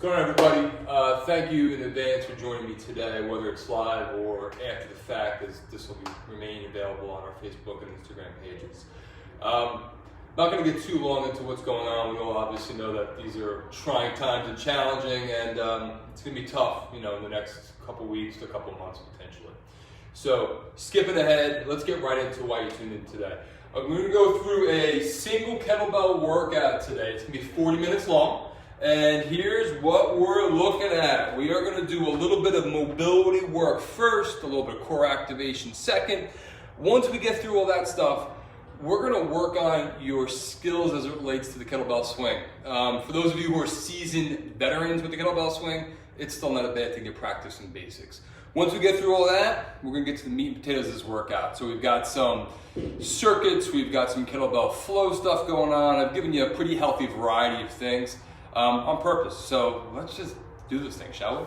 What's going on, everybody? Thank you in advance for joining me today, whether it's live or after the fact, as this will be remaining available on our Facebook and Instagram pages. Not going to get too long into what's going on. We all obviously know that these are trying times and challenging, and it's going to be tough, in the next couple weeks to a couple months potentially. So, skipping ahead, let's get right into why you tuned in today. I'm going to go through a single kettlebell workout today. It's going to be 40 minutes long. And here's what we're looking at. We are going to do a little bit of mobility work first, a little bit of core activation second. Once we get through all that stuff, we're going to work on your skills as it relates to the kettlebell swing. For those of you who are seasoned veterans with the kettlebell swing, it's still not a bad thing to practice in basics. Once we get through all that, we're going to get to the meat and potatoes of this workout. So we've got some circuits, we've got some kettlebell flow stuff going on. I've given you a pretty healthy variety of things. On purpose. So let's just do this thing, shall we?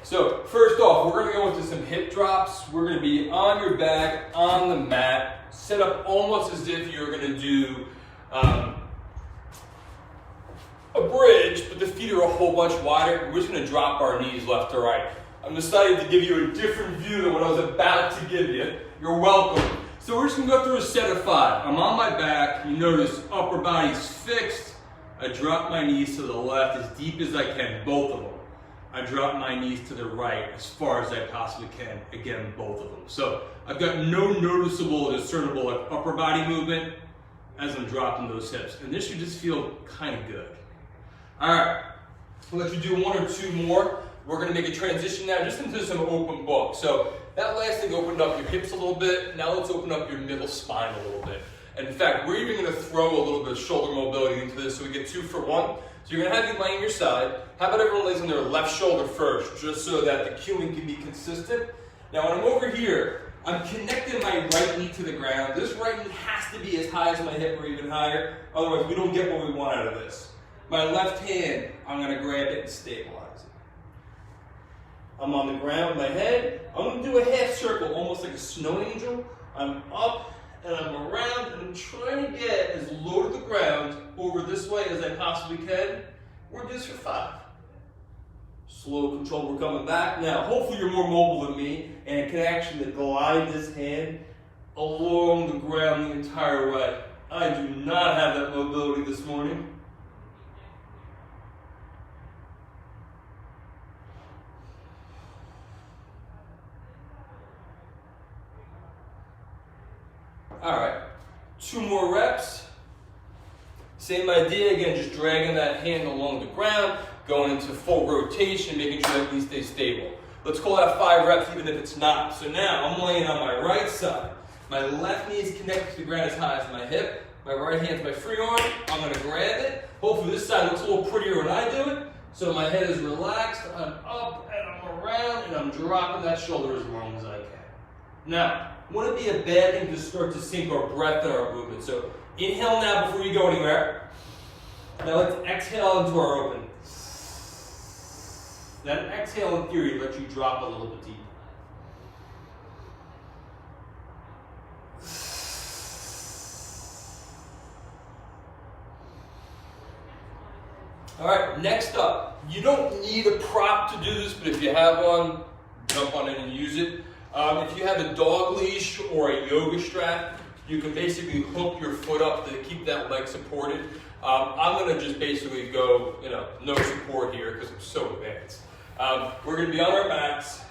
So first off, we're going to go into some hip drops. We're going to be on your back, on the mat, set up almost as if you're going to do a bridge, but the feet are a whole bunch wider. We're just going to drop our knees left to right. I'm deciding to give you a different view than what I was about to give you. You're welcome. So we're just going to go through a set of 5. I'm on my back. You notice upper body's fixed. I drop my knees to the left as deep as I can, both of them. I drop my knees to the right as far as I possibly can, again, both of them. So I've got no noticeable, discernible upper body movement as I'm dropping those hips. And this should just feel kind of good. All right, I'll let you do 1 or 2 more. We're gonna make a transition now just into some open book. So that last thing opened up your hips a little bit. Now let's open up your middle spine a little bit. And in fact, we're even going to throw a little bit of shoulder mobility into this so we get 2 for 1. So you're going to have you laying your side. How about everyone lays on their left shoulder first, just so that the cueing can be consistent. Now when I'm over here, I'm connecting my right knee to the ground. This right knee has to be as high as my hip or even higher. Otherwise, we don't get what we want out of this. My left hand, I'm going to grab it and stabilize it. I'm on the ground with my head. I'm going to do a half circle, almost like a snow angel. I'm up. And I'm around, and I'm trying to get as low to the ground over this way as I possibly can. We're doing this for 5. Slow control, we're coming back. Now, hopefully you're more mobile than me and can actually glide this hand along the ground the entire way. I do not have that mobility this morning. All right, 2 more reps. Same idea, again, just dragging that hand along the ground, going into full rotation, making sure that knee stays stable. Let's call that 5 reps even if it's not. So now I'm laying on my right side. My left knee is connected to the ground as high as my hip. My right hand's my free arm. I'm gonna grab it. Hopefully this side looks a little prettier when I do it. So my head is relaxed, I'm up and I'm around, and I'm dropping that shoulder as long as I can. Now, wouldn't be a bad thing to start to sync our breath and our movement. So inhale now before you go anywhere. Now let's exhale into our open. That exhale in theory lets you drop a little bit deeper. All right, next up, you don't need a prop to do this, but if you have one, jump on it and use it. If you have a dog leash or a yoga strap, you can basically hook your foot up to keep that leg supported. I'm going to just basically go, no support here because I'm so advanced. We're going to be on our backs.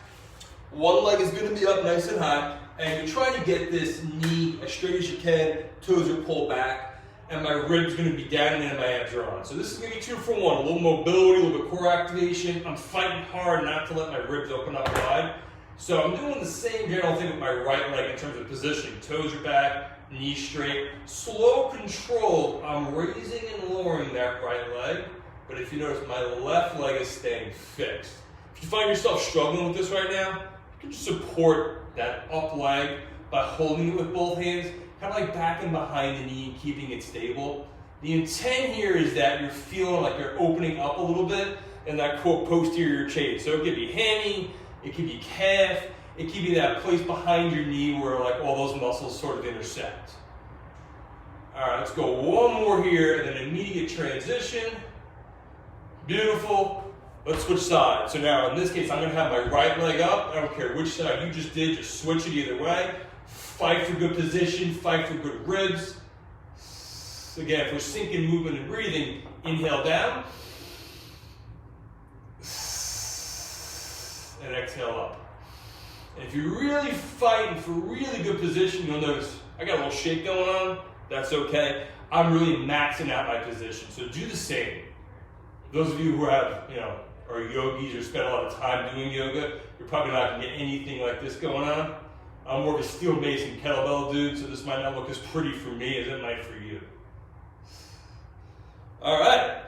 One leg is going to be up nice and high, and you're trying to get this knee as straight as you can, toes are pulled back, and my ribs going to be down and my abs are on. So this is going to be 2 for 1, a little mobility, a little bit core activation. I'm fighting hard not to let my ribs open up wide. So I'm doing the same general thing with my right leg in terms of positioning. Toes are back, knees straight. Slow control, I'm raising and lowering that right leg. But if you notice, my left leg is staying fixed. If you find yourself struggling with this right now, you can just support that up leg by holding it with both hands, kind of like backing behind the knee and keeping it stable. The intent here is that you're feeling like you're opening up a little bit in that quote posterior chain. So it could be hammy, it could be calf, it could be that place behind your knee where like all those muscles sort of intersect. All right, let's go 1 more here and then immediate transition. Beautiful. Let's switch sides. So now in this case, I'm gonna have my right leg up. I don't care which side you just did, just switch it either way. Fight for good position, fight for good ribs. Again, for syncing movement and breathing, inhale down. And exhale up. And if you're really fighting for really good position, you'll notice I got a little shake going on. That's okay. I'm really maxing out my position. So do the same. Those of you who have, are yogis or spend a lot of time doing yoga, you're probably not gonna get anything like this going on. I'm more of a steel mason kettlebell dude, so this might not look as pretty for me as it might for you. All right.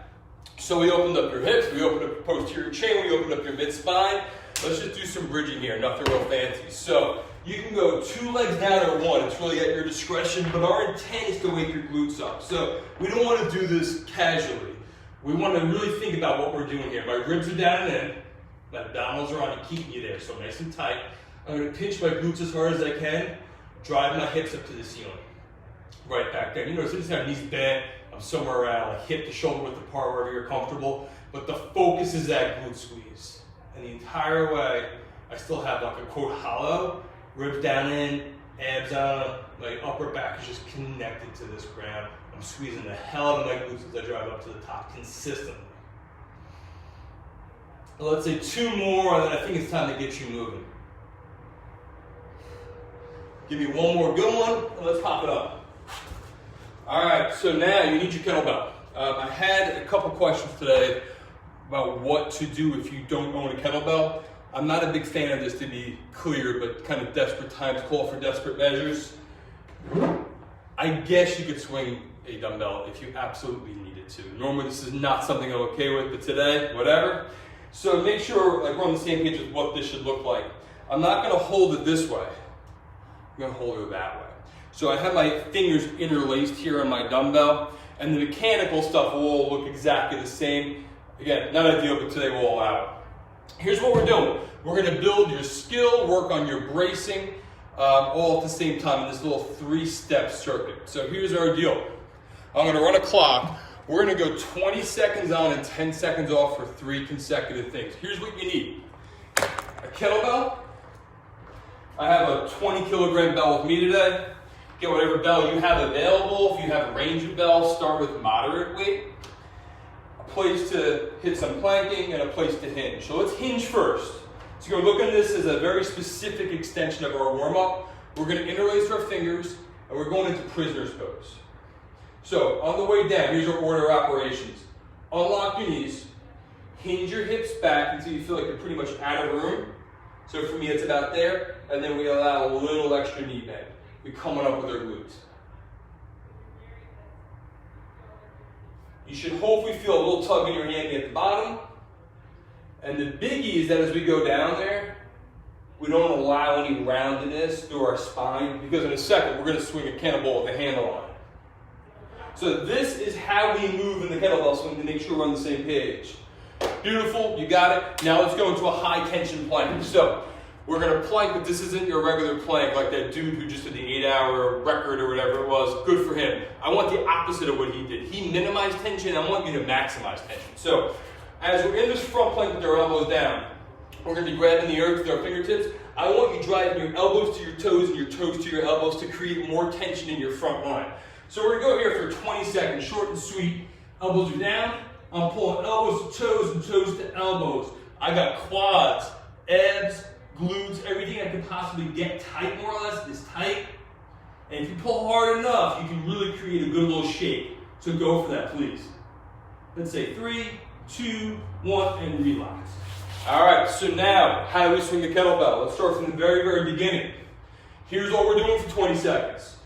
So we opened up your hips, we opened up your posterior chain, we opened up your mid-spine. Let's just do some bridging here, nothing real fancy. So you can go 2 legs down or 1, it's really at your discretion, but our intent is to wake your glutes up. So we don't want to do this casually. We want to really think about what we're doing here. My ribs are down and in, my abdominals are on and keeping you there, so nice and tight. I'm going to pinch my glutes as hard as I can, drive my hips up to the ceiling. Right back there. You notice I just have knees bent, I'm somewhere around like hip to shoulder width apart, wherever you're comfortable, but the focus is that glute squeeze. And the entire way, I still have like a quote hollow, ribs down in, abs on, my upper back is just connected to this ground. I'm squeezing the hell out of my glutes as I drive up to the top consistently. Let's say 2 more, and then I think it's time to get you moving. Give me 1 more good one, and let's pop it up. All right, so now you need your kettlebell. I had a couple questions today about what to do if you don't own a kettlebell. I'm not a big fan of this, to be clear, but kind of desperate times call for desperate measures. I guess you could swing a dumbbell if you absolutely needed to. Normally this is not something I'm okay with, but today, whatever. So make sure we're on the same page with what this should look like. I'm not gonna hold it this way. I'm gonna hold it that way. So I have my fingers interlaced here on my dumbbell, and the mechanical stuff will all look exactly the same. Again, not ideal, but today we'll allow it. Here's what we're doing. We're gonna build your skill, work on your bracing, all at the same time in this little 3-step circuit. So here's our deal. I'm gonna run a clock. We're gonna go 20 seconds on and 10 seconds off for 3 consecutive things. Here's what you need. A kettlebell. I have a 20 kilogram bell with me today. Get whatever bell you have available. If you have a range of bells, start with moderate weight. A place to hit some planking and a place to hinge. So let's hinge first. So you're gonna look at this as a very specific extension of our warm-up. We're gonna interlace our fingers and we're going into prisoner's pose. So on the way down, here's our order of operations. Unlock your knees, hinge your hips back until you feel like you're pretty much out of room. So for me, it's about there, and then we allow a little extra knee bend. We're coming up with our glutes. You should hopefully feel a little tug in your hammy at the bottom. And the biggie is that as we go down there, we don't allow any roundedness through our spine, because in a second, we're gonna swing a cannonball with the handle on it. So this is how we move in the kettlebell swing to make sure we're on the same page. Beautiful, you got it. Now let's go into a high tension plank. So we're gonna plank, but this isn't your regular plank like that dude who just did the 8-hour record or whatever it was. Good for him. I want the opposite of what he did. He minimized tension, I want you to maximize tension. So as we're in this front plank with our elbows down, we're gonna be grabbing the earth with our fingertips. I want you driving your elbows to your toes and your toes to your elbows to create more tension in your front line. So we're gonna go here for 20 seconds, short and sweet. Elbows are down. I'm pulling elbows to toes and toes to elbows. I got quads, abs, glutes, everything I can possibly get tight more or less is tight. And if you pull hard enough, you can really create a good little shake. So go for that, please. Let's say 3, 2, 1, and relax. All right, so now, how do we swing the kettlebell? Let's start from the very, very beginning. Here's what we're doing for 20 seconds.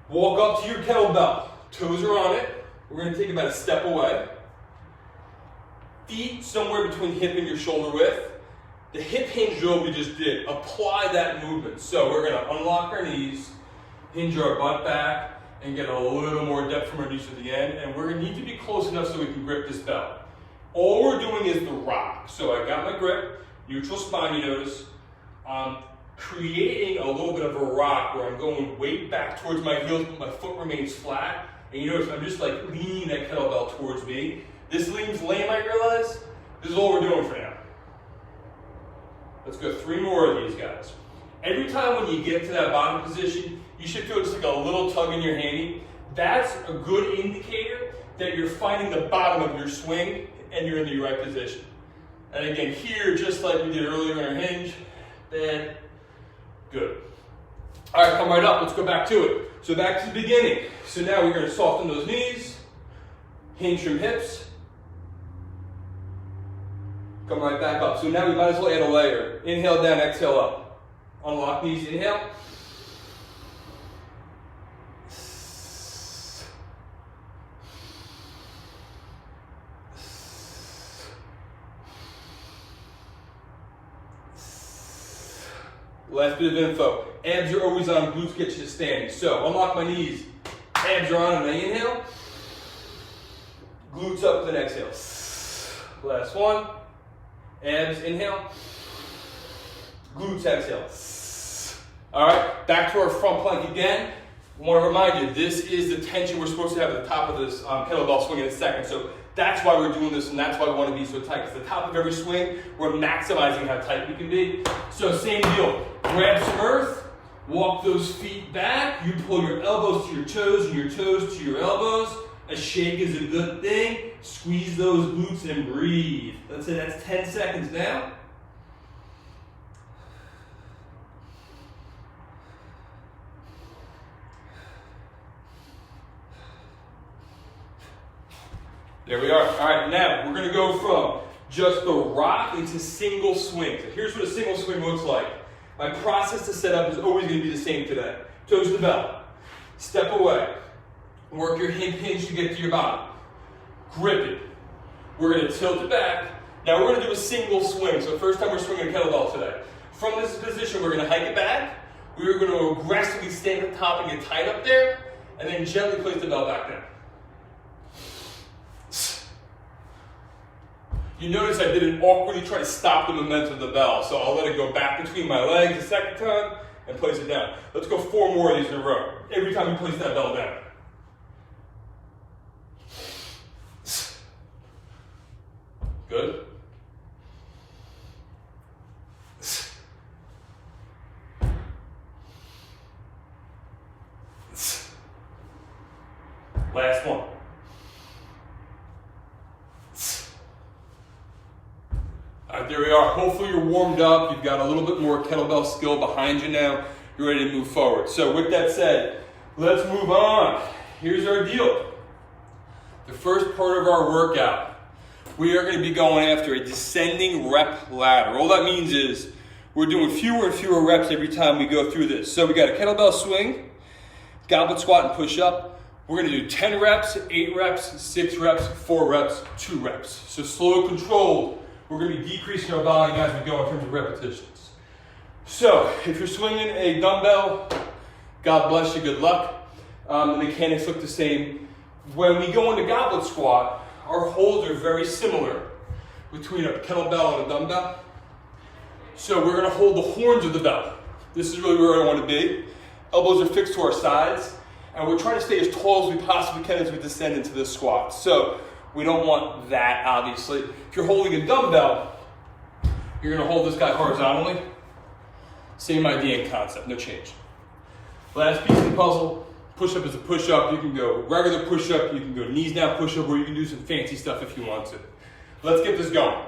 Walk up to your kettlebell. Toes are on it. We're gonna take about a step away. Feet somewhere between hip and your shoulder width. The hip hinge drill we just did, apply that movement. So we're gonna unlock our knees, hinge our butt back, and get a little more depth from our knees to the end. And we're gonna need to be close enough so we can grip this bell. All we're doing is the rock. So I got my grip, neutral spine, you notice. Creating a little bit of a rock where I'm going weight back towards my heels, but my foot remains flat. And you notice I'm just like leaning that kettlebell towards me. This leans lame, I realize, This is all we're doing for now. Let's go 3 more of these guys. Every time when you get to that bottom position, you should feel just like a little tug in your hammy. That's a good indicator that you're finding the bottom of your swing and you're in the right position. And again, here, just like we did earlier in our hinge, then good. All right, come right up. Let's go back to it. So back to the beginning. So now we're going to soften those knees, hinge from hips, come right back up. So now we might as well add a layer. Inhale down, exhale up. Unlock knees, inhale. Last bit of info. Abs are always on, glutes get you to standing. So unlock my knees. Abs are on, and I inhale. Glutes up with an exhale. Last one. Abs, inhale. Glutes, exhale. All right, back to our front plank again. I want to remind you, this is the tension we're supposed to have at the top of this kettlebell swing in a second. So that's why we're doing this, and that's why we want to be so tight. Because the top of every swing, we're maximizing how tight we can be. So same deal. Grab some earth, walk those feet back. You pull your elbows to your toes and your toes to your elbows. A shake is a good thing. Squeeze those glutes and breathe. Let's say that's 10 seconds now. There we are. All right, now we're going to go from just the rock into single swing. So here's what a single swing looks like. My process to set up is always going to be the same today. Toes to the belt. Step away. Work your hip hinge to get to your bottom. Grip it. We're going to tilt it back. Now we're going to do a single swing. So first time we're swinging a kettlebell today. From this position, we're going to hike it back. We're going to aggressively stand at the top and get tight up there. And then gently place the bell back down. You notice I didn't awkwardly try to stop the momentum of the bell, so I'll let it go back between my legs the second time and place it down. Let's go 4 more of these in a row. Every time you place that bell down. Good. Last one. All right, there we are. Hopefully you're warmed up. You've got a little bit more kettlebell skill behind you now. You're ready to move forward. So with that said, let's move on. Here's our deal. The first part of our workout, we are going to be going after a descending rep ladder. All that means is we're doing fewer and fewer reps every time we go through this. So we got a kettlebell swing, goblet squat and push up. We're going to do 10 reps, 8 reps, 6 reps, 4 reps, 2 reps. So slow, controlled. We're going to be decreasing our volume as we go in terms of repetitions. So if you're swinging a dumbbell, God bless you, good luck. The mechanics look the same. When we go into goblet squat, our holds are very similar between a kettlebell and a dumbbell. So we're going to hold the horns of the bell. This is really where I want to be. Elbows are fixed to our sides, and we're trying to stay as tall as we possibly can as we descend into this squat. So we don't want that, obviously. If you're holding a dumbbell, you're going to hold this guy horizontally. Same idea and concept, no change. Last piece of the puzzle, push-up is a push-up. You can go regular push-up, you can go knees down push-up, or you can do some fancy stuff if you want to. Let's get this going.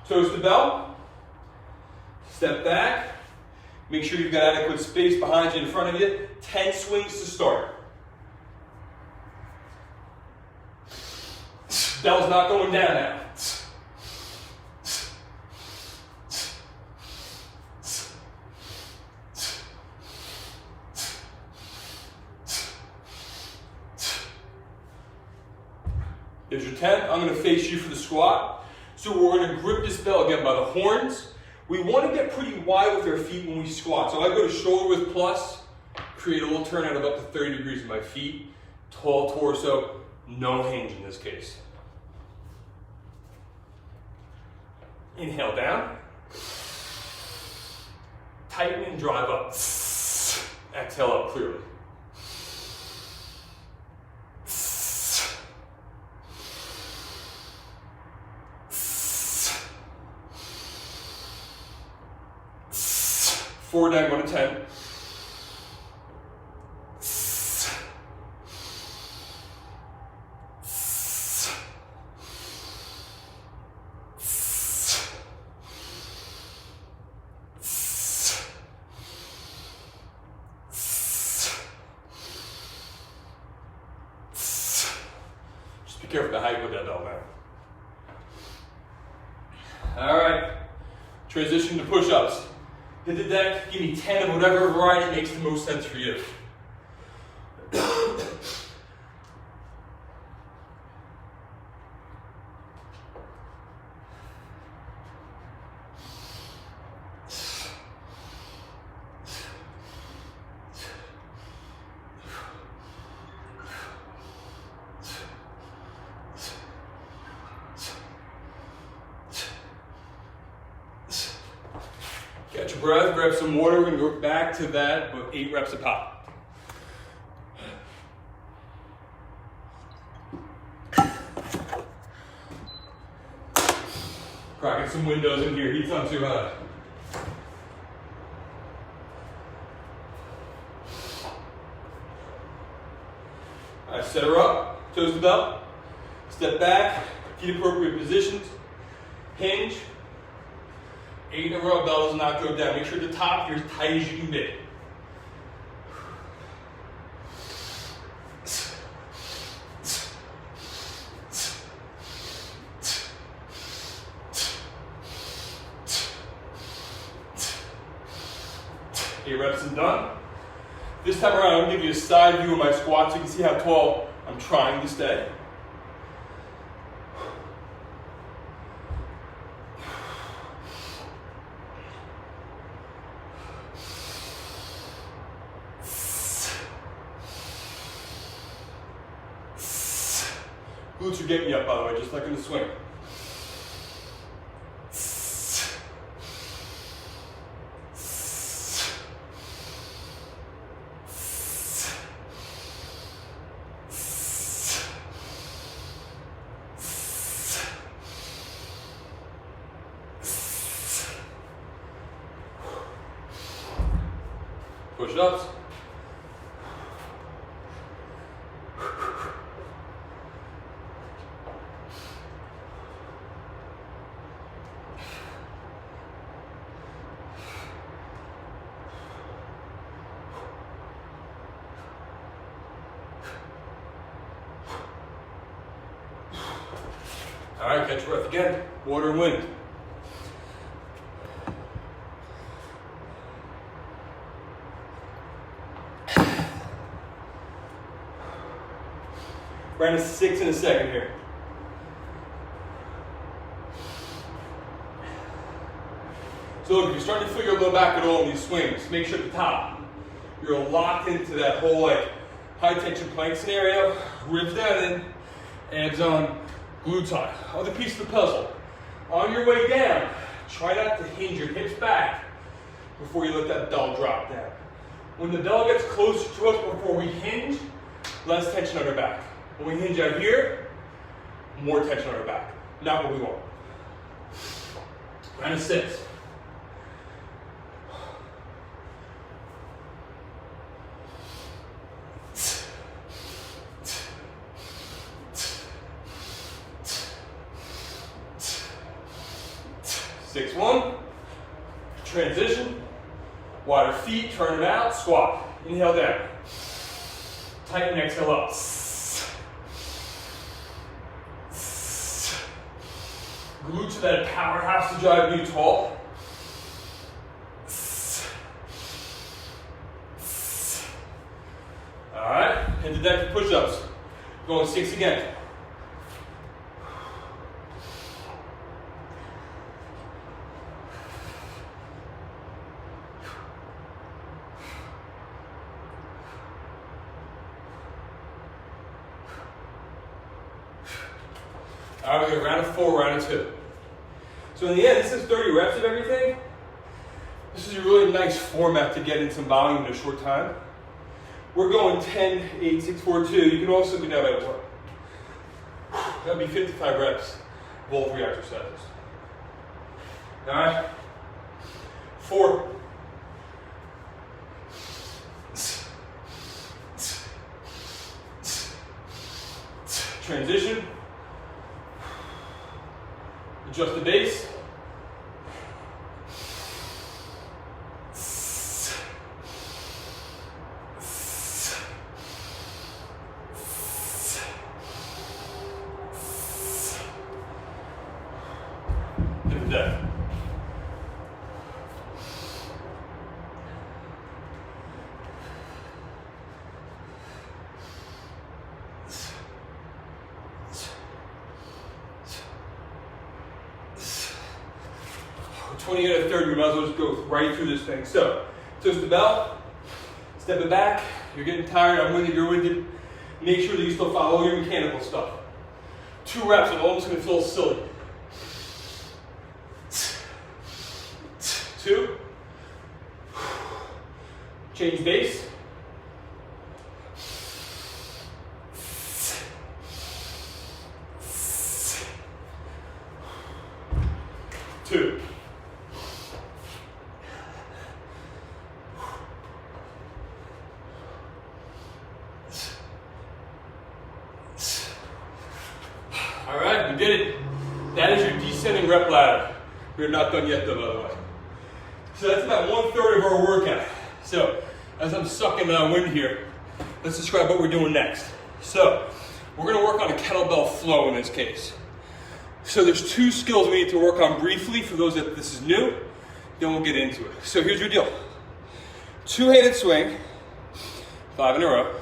Toes to bell. Step back. Make sure you've got adequate space behind you, in front of you. 10 swings to start. Bell's not going down now. There's your 10. I'm going to face you for the squat. So we're going to grip this bell again by the horns. We want to get pretty wide with our feet when we squat. So I go to shoulder width plus, create a little turnout of up to 30 degrees with my feet, tall torso, no hinge in this case. Inhale down, tighten and drive up. Exhale up clearly. 4 down, go to 10. Just be careful how you put that bell down. All right, transition to push-ups. Hit the deck, give me 10 of whatever variety makes the most sense for you. Catch your breath, grab some water, we're gonna go back to that, but 8 reps a pop. Cracking some windows in here, heat's not too hot. All right, set her up, toes to belt, step back, feet appropriate positions, hinge. 8 in a row, bell does not go down. Make sure the top, you're as tight as you can be. Eight reps and done. This time around, I'm going to give you a side view of my squat so you can see how tall I'm trying to stay. Glutes are getting you up, by the way, just like in the swing. Push-ups. All right, catch your breath again. Water and wind. We're at 6 in a second here. So look, if you're starting to feel your low back at all in these swings, make sure at the top, you're locked into that whole like high tension plank scenario, ribs down in, abs on, glutes on. Other piece of the puzzle. On your way down, try not to hinge your hips back before you let that bell drop down. When the bell gets closer to us before we hinge, less tension on our back. When we hinge out here, more tension on our back. Not what we want. Round of 6. Six, 1. Transition. Wide feet, turn it out, squat. Inhale down. Tighten, exhale up. Glutes are that powerhouse to drive you tall. All right, hit the deck for push-ups. Going 6 again. All right, we're going to round of 4, round of 2. So in the end, this is 30 reps of everything. This is a really nice format to get in some volume in a short time. We're going 10, 8, 6, 4, 2. You can also do that by 1. That'll be 55 reps of all 3 exercises. All right? 4, Transition. Adjust the base. Different day. We're 20 out of 30, we might as well just go right through this thing. So, twist the bell, step it back. You're getting tired, I'm with you, you're with it. Make sure that you still follow your mechanical stuff. 2 reps, I'm almost gonna feel silly. 2. Change base. 2. All right, we did it. That is your descending rep ladder. We're not done yet though, by the way. So that's about 1/3 of our workout. So as I'm sucking wind here, let's describe what we're doing next. So we're gonna work on a kettlebell flow in this case. So there's 2 skills we need to work on briefly for those that this is new, then we'll get into it. So here's your deal. 2-handed swing, 5 in a row.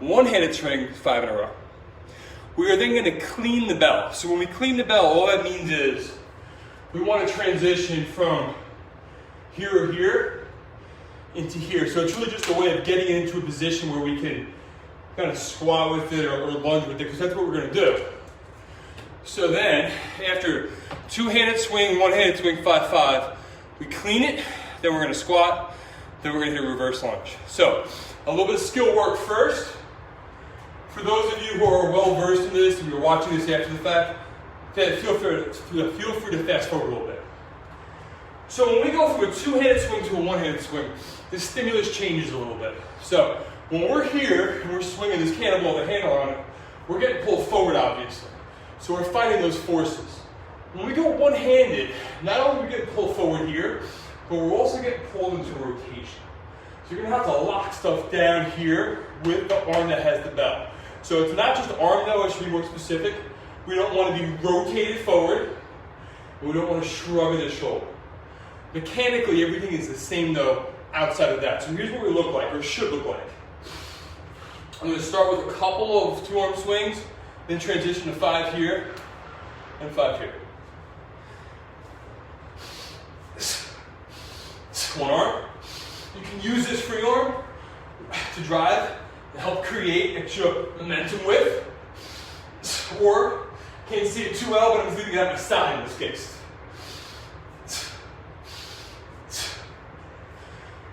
1-handed swing, 5 in a row. We are then gonna clean the bell. So when we clean the bell, all that means is we wanna transition from here or here into here. So it's really just a way of getting into a position where we can kind of squat with it or lunge with it, because that's what we're gonna do. So then, after 2-handed swing, 1-handed swing, 5-5, we clean it, then we're gonna squat, then we're gonna hit a reverse lunge. So, a little bit of skill work first. For those of you who are well versed in this and you're watching this after the fact, feel free to fast forward a little bit. So when we go from a 2-handed swing to a 1-handed swing, the stimulus changes a little bit. So when we're here and we're swinging this cannonball with a handle on it, we're getting pulled forward, obviously. So we're fighting those forces. When we go one-handed, not only do we get pulled forward here, but we're also getting pulled into rotation. So you're gonna have to lock stuff down here with the arm that has the bell. So it's not just the arm though, it should be more specific. We don't want to be rotated forward, and we don't want to shrug at the shoulder. Mechanically, everything is the same though outside of that. So here's what we look like, or should look like. I'm going to start with a couple of 2-arm swings, then transition to 5 here, and 5 here. 1 arm. You can use this free arm to drive, to help create extra momentum with, or can't see it too well, but I'm leaving it at my side in this case.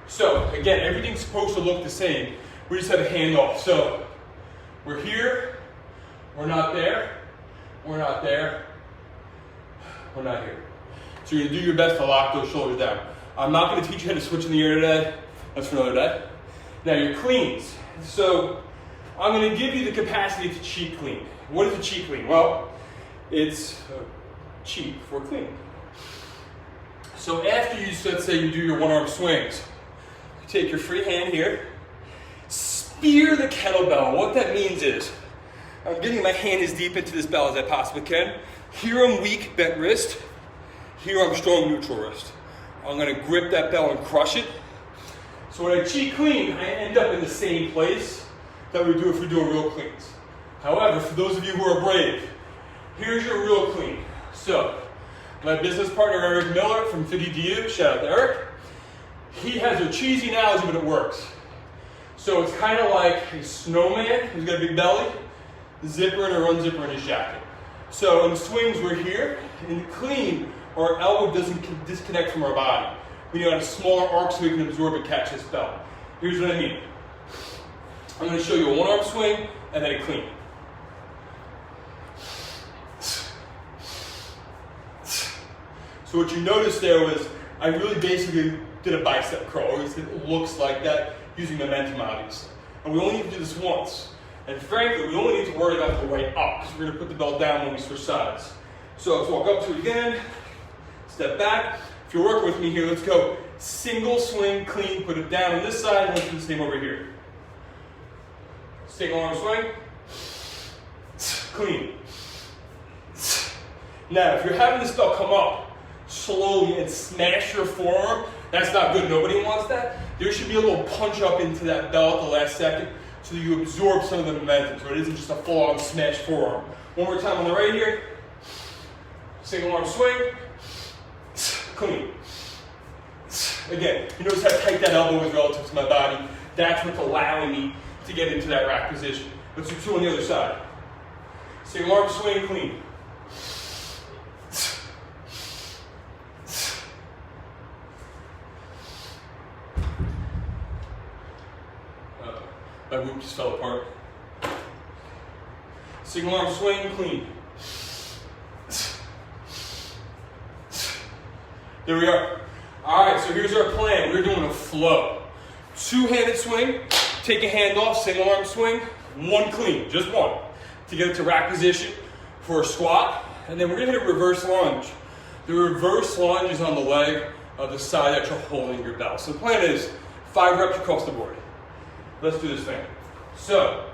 So again, everything's supposed to look the same. We just have a handoff. So we're here, we're not there, we're not there, we're not here. So you're gonna do your best to lock those shoulders down. I'm not gonna teach you how to switch in the air today. That's for another day. Now your cleans. So I'm gonna give you the capacity to cheat clean. What is a cheat clean? Well, it's cheat for clean. So after you, let's say you do your 1-arm swings, you take your free hand here, spear the kettlebell. What that means is, I'm getting my hand as deep into this bell as I possibly can. Here I'm weak, bent wrist. Here I'm strong, neutral wrist. I'm gonna grip that bell and crush it. So when I cheat clean, I end up in the same place that we do if we do a real cleans. However, for those of you who are brave, here's your real clean. So, my business partner Eric Miller from 50DU, shout out to Eric. He has a cheesy analogy, but it works. So it's kind of like a snowman who's got a big belly, the zipper and a run zipper in his jacket. So in the swings, we're here. In the clean, our elbow doesn't disconnect from our body. We need a smaller arc so we can absorb and catch this bell. Here's what I mean. I'm going to show you a 1-arm swing and then a clean. So what you noticed there was I really basically did a bicep curl, or at least it looks like that, using momentum obviously. And we only need to do this once. And frankly, we only need to worry about the way up because we're going to put the bell down when we switch sides. So let's walk up to it again, step back. If you're working with me here, let's go single swing, clean, put it down on this side, and let's do the same over here. Single arm swing, clean. Now, if you're having this bell come up slowly and smash your forearm, that's not good. Nobody wants that. There should be a little punch up into that bell at the last second so that you absorb some of the momentum, so it isn't just a full-on smash forearm. One more time on the right here. Single arm swing, clean. Again, you notice how tight that elbow is relative to my body. That's what's allowing me to get into that rack position. Let's do two on the other side. Single arm swing, clean. My whoop just fell apart. Single arm swing, clean. There we are. All right, so here's our plan. We're doing a flow. Two-handed swing, take a hand off, single arm swing, one clean, just one, to get it to rack position for a squat. And then we're gonna hit a reverse lunge. The reverse lunge is on the leg of the side that you're holding your bell. So the plan is 5 reps across the board. Let's do this thing. So,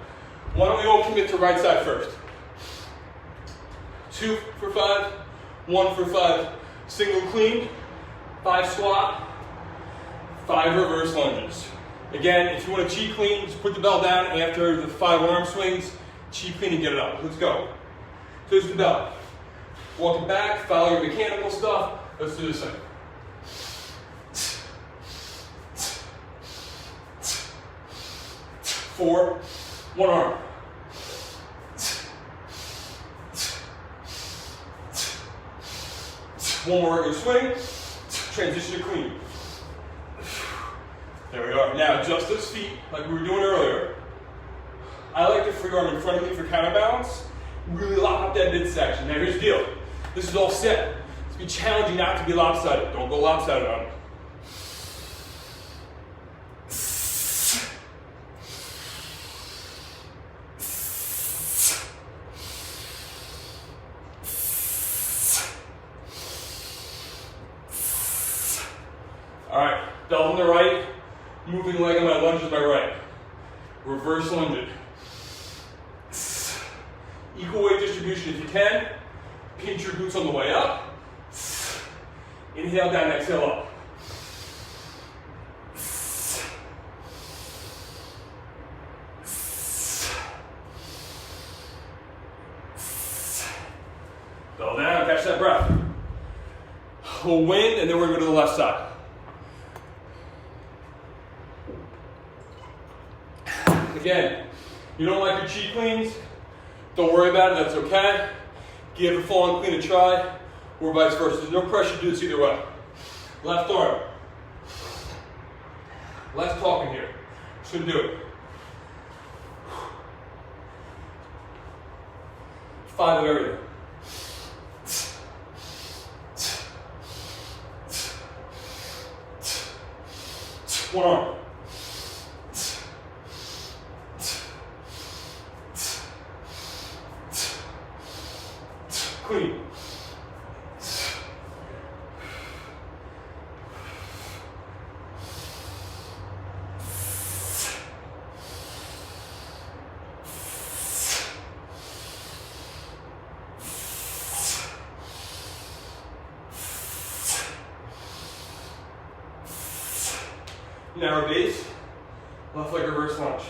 why don't we all commit to right side first? 2 for 5, 1 for 5, single clean, 5 squat, 5 reverse lunges. Again, if you want to cheat clean, just put the bell down after the 5 arm swings, cheat clean and get it up. Let's go. So here's the bell. Walk it back, follow your mechanical stuff. Let's do this thing. 4, 1 arm. One more regular swing, transition to clean. There we are. Now adjust those feet like we were doing earlier. I like the free arm in front of me for counterbalance. Really lock up that midsection. Now here's the deal. This is all set. It's be challenging not to be lopsided. Don't go lopsided on it. All right, bell on the right, moving leg on my lunge with my right. Reverse lunge it. Equal weight distribution if you can. Pinch your glutes on the way up. Inhale down, exhale up. Bell down, catch that breath. We'll wind, and then we're going to go to the left side. Again, you don't like your cheat cleans, don't worry about it, that's okay. Give a full on clean a try, or vice versa. There's no pressure to do this either way. Left arm. Less talking here. Just gonna do it. 5 of everything. One arm. Clean. Narrow base, left leg reverse lunge.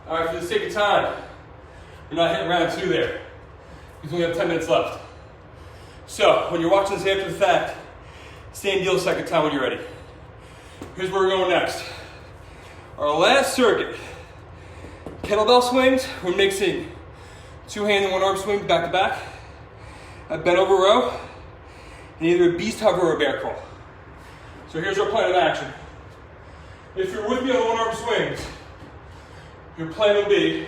All right, for the sake of time, we're not hitting round 2 there. We only have 10 minutes left. So, when you're watching this after the fact, same deal second time when you're ready. Here's where we're going next. Our last circuit. Kettlebell swings, we're mixing 2-hand and 1-arm swings back to back. A bent over row, in either a beast hug or a bear crawl. So here's our plan of action. If you're with me on one-arm swings, your plan will be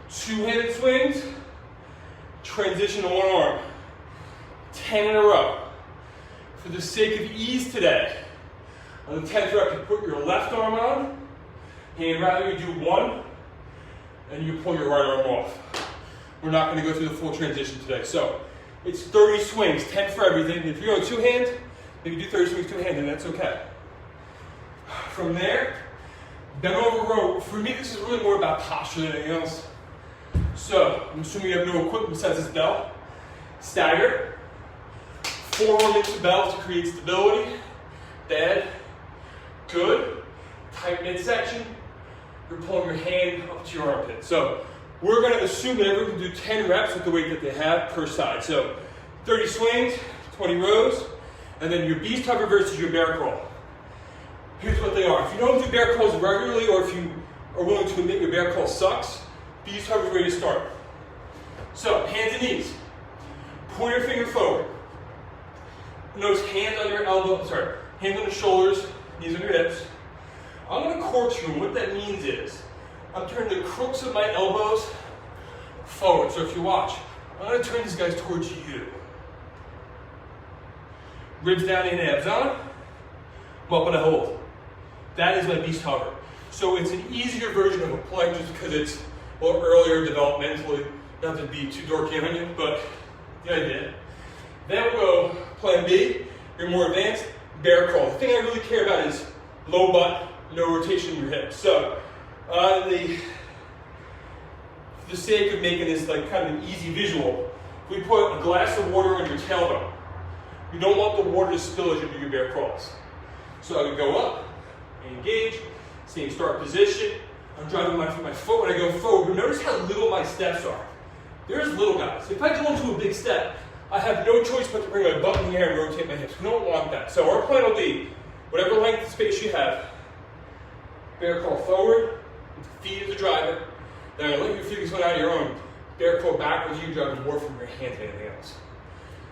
two-handed swings, transition to one arm, 10 in a row. For the sake of ease today, on the 10th rep, you put your left arm on, and rather you do one, and you pull your right arm off. We're not going to go through the full transition today. So it's 30 swings, 10 for everything. If you're on two hand, maybe do 30 swings two-handed, and that's okay. From there, bend over row. For me, this is really more about posture than anything else. So I'm assuming you have no equipment besides this bell. Stagger. Forearm into bell to create stability. Bad. Good. Tight midsection. You're pulling your hand up to your armpit. So we're going to assume that everyone can do 10 reps with the weight that they have per side. So 30 swings, 20 rows, and then your beast hugger versus your bear crawl. Here's what they are. If you don't do bear crawls regularly, or if you are willing to admit your bear crawl sucks, beast hugger is ready to start. So hands and knees. Point your finger forward. Notice hands on your hands on the shoulders, knees on your hips. I'm going to cork you, and what that means is I'm turning the crooks of my elbows forward. So if you watch, I'm going to turn these guys towards you. Ribs down and abs on. I'm up and I hold. That is my beast hugger. So it's an easier version of a plank just because it's a little earlier developmentally. Not to be too dorky on you, but the idea. Then we'll go plan B, your more advanced bear crawl. The thing I really care about is low butt, no rotation in your hips. So for the sake of making this like kind of an easy visual, we put a glass of water on your tailbone. You don't want the water to spill as you do your bear crawls. So I would go up, engage, same start position. I'm driving my foot when I go forward, but notice how little my steps are. There's little guys. If I go into a big step, I have no choice but to bring my butt in the air and rotate my hips. We don't want that. So our plan will be, whatever length of space you have, bear crawl forward, feet as the driver, then I let you figure this one out on your own. Bear crawl backwards, you driving more from your hands than anything else.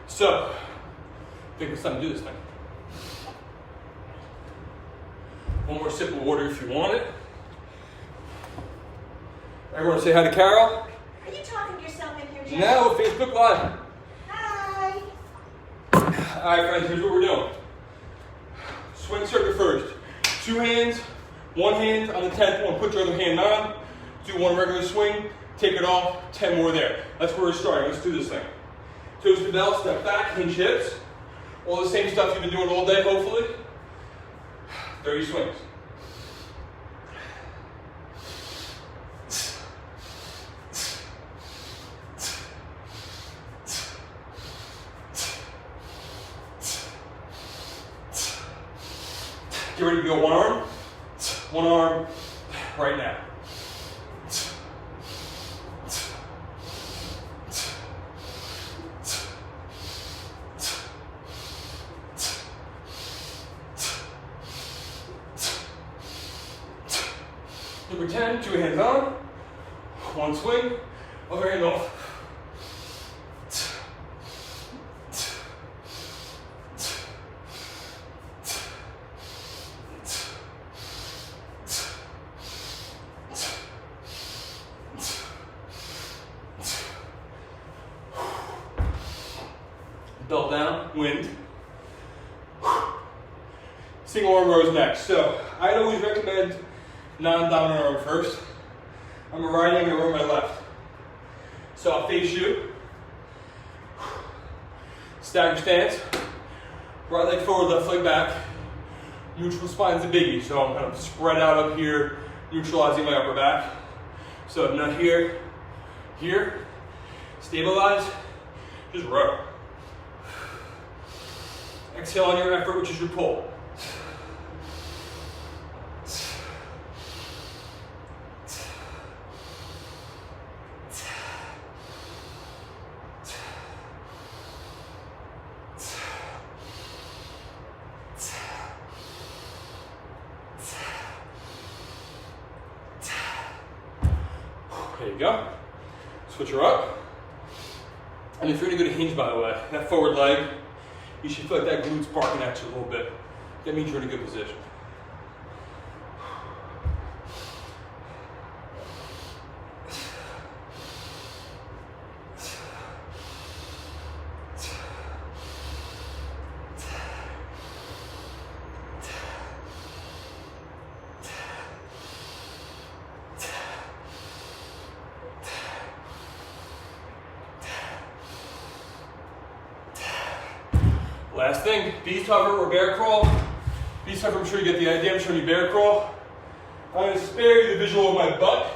So, I think it's time to do this thing. One more sip of water if you want it. Everyone say hi to Carol. Are you talking to yourself in here, Jeff? No, Facebook Live. Hi. Alright friends, here's what we're doing. Swing circuit first. Two hands, one hand on the 10th one, put your other hand on, do one regular swing, take it off, 10 more there. That's where we're starting. Let's do this thing. Toes to bell, step back, hinge hips. All the same stuff you've been doing all day, hopefully. 30 swings. Get ready to go one arm, right now. Number 10, two hands on, one swing, other hand off. Belt down, wind. Single arm rows next. So I'd always recommend non-dominant arm first. I'm a righty, I'm going to row my left. So I'll face you. Stagger stance. Right leg forward, left leg back. Neutral spine's a biggie, so I'm kind of spread out up here, neutralizing my upper back. So I'm not here, here. Stabilize, just row. Exhale on your effort, which is your pull. There you go. Switch her up. And if you're gonna go to hinge, by the way, that forward leg You should feel like that glute's barking at you a little bit. That means you're in a good position. Last thing, beast hover or bear crawl. Beast hover, I'm sure you get the idea. I'm showing you bear crawl. I'm going to spare you the visual of my butt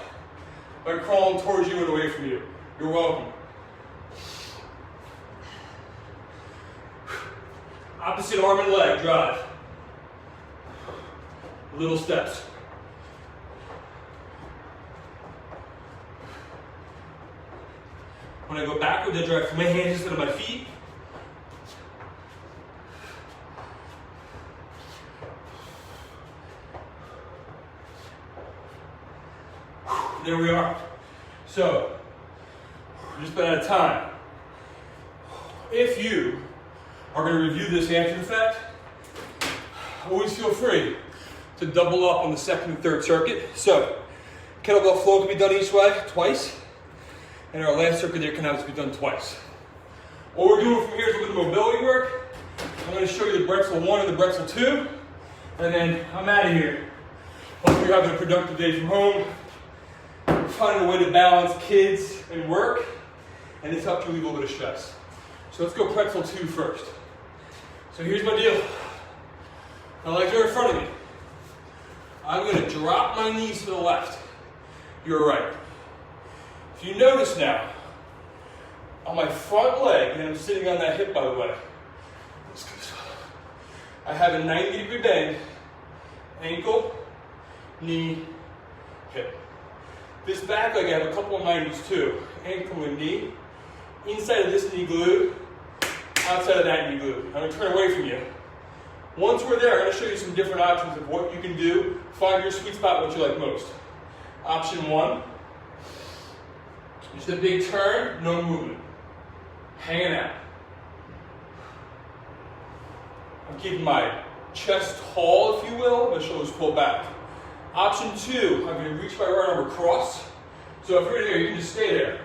by crawling towards you and away from you. You're welcome. Opposite arm and leg, drive. Little steps. When I go backwards, I drive from my hands instead of my feet. There we are. So, we're just about out of time. If you are going to review this after the fact, always feel free to double up on the second and third circuit. So, kettlebell flow can be done each way, twice. And our last circuit there can obviously be done twice. What we're doing from here is a little bit of mobility work. I'm going to show you the Bretzel 1 and the Bretzel 2. And then I'm out of here. Hope you're having a productive day from home. Finding a way to balance kids and work, and it's helped you relieve a little bit of stress. So let's go pretzel 2 first. So here's my deal. My legs are in front of me. I'm going to drop my knees to the left, your right. If you notice now, on my front leg, and I'm sitting on that hip by the way, I have a 90-degree bend, ankle, knee, hip. This back leg, I have a couple of 90s too. Ankle and knee. Inside of this knee glute, outside of that knee glute. I'm going to turn away from you. Once we're there, I'm going to show you some different options of what you can do. Find your sweet spot, what you like most. Option 1, just a big turn, no movement. Hanging out. I'm keeping my chest tall, if you will, my shoulders pulled back. Option 2, I'm going to reach my right arm across. So if you're here, you can just stay there.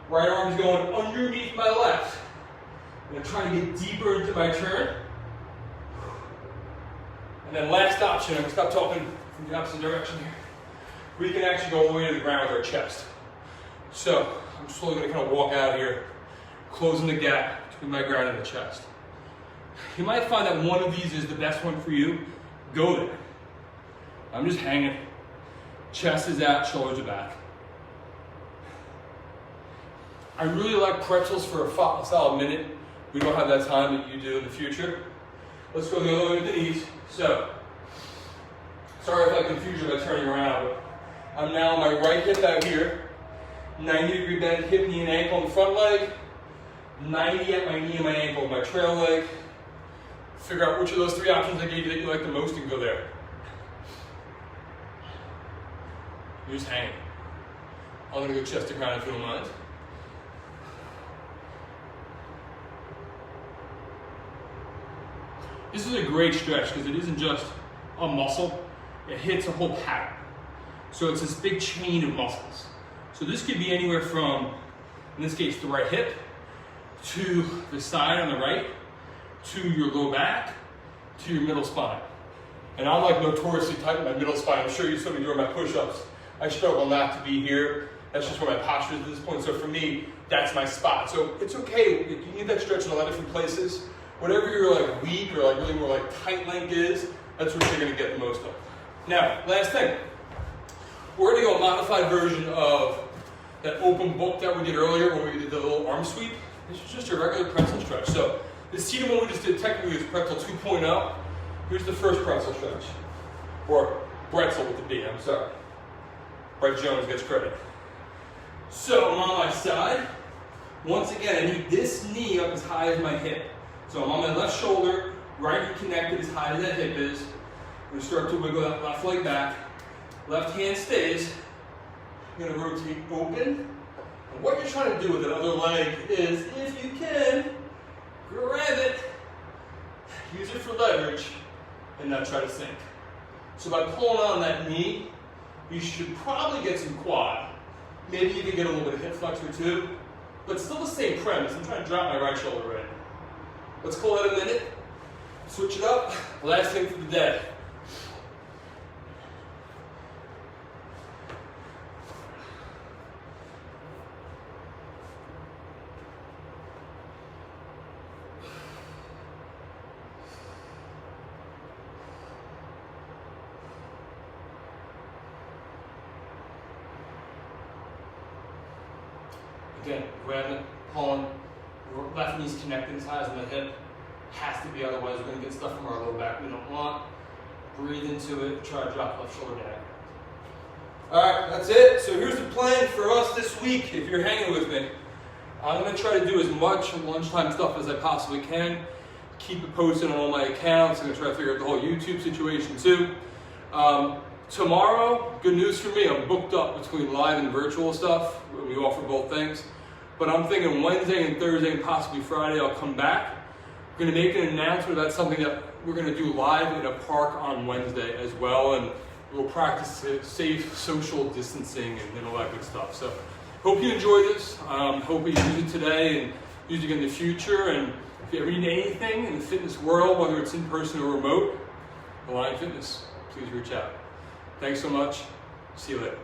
Right arm is going underneath my left. I'm going to try to get deeper into my turn. And then last option, I'm going to stop talking from the opposite direction here. We can actually go all the way to the ground with our chest. So I'm slowly going to kind of walk out here, closing the gap between my ground and the chest. You might find that one of these is the best one for you. Go there. I'm just hanging. Chest is out, shoulders are back. I really like pretzels for a solid minute. We don't have that time that you do in the future. Let's go the other way with the knees. So, sorry if I confuse you by turning around, but I'm now on my right hip out here. 90-degree bend, hip, knee, and ankle on the front leg. 90 at my knee and my ankle on my trail leg. Figure out which of those 3 options I gave you that you like the most and go there. You're just hanging. I'm going to go chest to ground if you don't mind. This is a great stretch because it isn't just a muscle, it hits a whole pattern. So it's this big chain of muscles. So this could be anywhere from, in this case, the right hip, to the side on the right, to your low back, to your middle spine. And I'm like notoriously tight in my middle spine. I'm sure you saw me doing my push-ups. I struggle not to be here. That's just where my posture is at this point. So for me, that's my spot. So it's okay. You need that stretch in a lot of different places. Whatever your like weak or like really more like tight length is, that's what you're gonna get the most of. Now, last thing. We're gonna go a modified version of that open book that we did earlier when we did the little arm sweep. This is just a regular pretzel stretch. So the seated one we just did technically is pretzel 2.0. Here's the first pretzel stretch. Or Bretzel with the B, I'm sorry. Brett Jones gets credit. So I'm on my side. Once again, I need this knee up as high as my hip. So I'm on my left shoulder, right knee connected as high as that hip is. I'm going to start to wiggle that left leg back. Left hand stays. I'm going to rotate open. And what you're trying to do with that other leg is, if you can, grab it use it for leverage and not try to sink. So by pulling on that knee, you should probably get some quad. Maybe you can get a little bit of hip flexor too, but still the same premise. I'm trying to drop my right shoulder right. Let's call it a minute. Switch it up. Last thing for the day. Again, grabbing, pulling, left knee's connected as high as my hip. Has to be, otherwise we're going to get stuff from our low back we don't want. Breathe into it, try to drop left shoulder down. Alright, that's it. So here's the plan for us this week, if you're hanging with me. I'm going to try to do as much lunchtime stuff as I possibly can. Keep it posted on all my accounts. I'm going to try to figure out the whole YouTube situation too. Tomorrow, good news for me, I'm booked up between live and virtual stuff. We offer both things. But I'm thinking Wednesday and Thursday and possibly Friday I'll come back. We're going to make an announcement about something that we're going to do live in a park on Wednesday as well. And we'll practice safe social distancing and all that good stuff. So hope you enjoy this. Hope you use it today and use it in the future. And if you ever need anything in the fitness world, whether it's in person or remote, Align Fitness, please reach out. Thanks so much. See you later.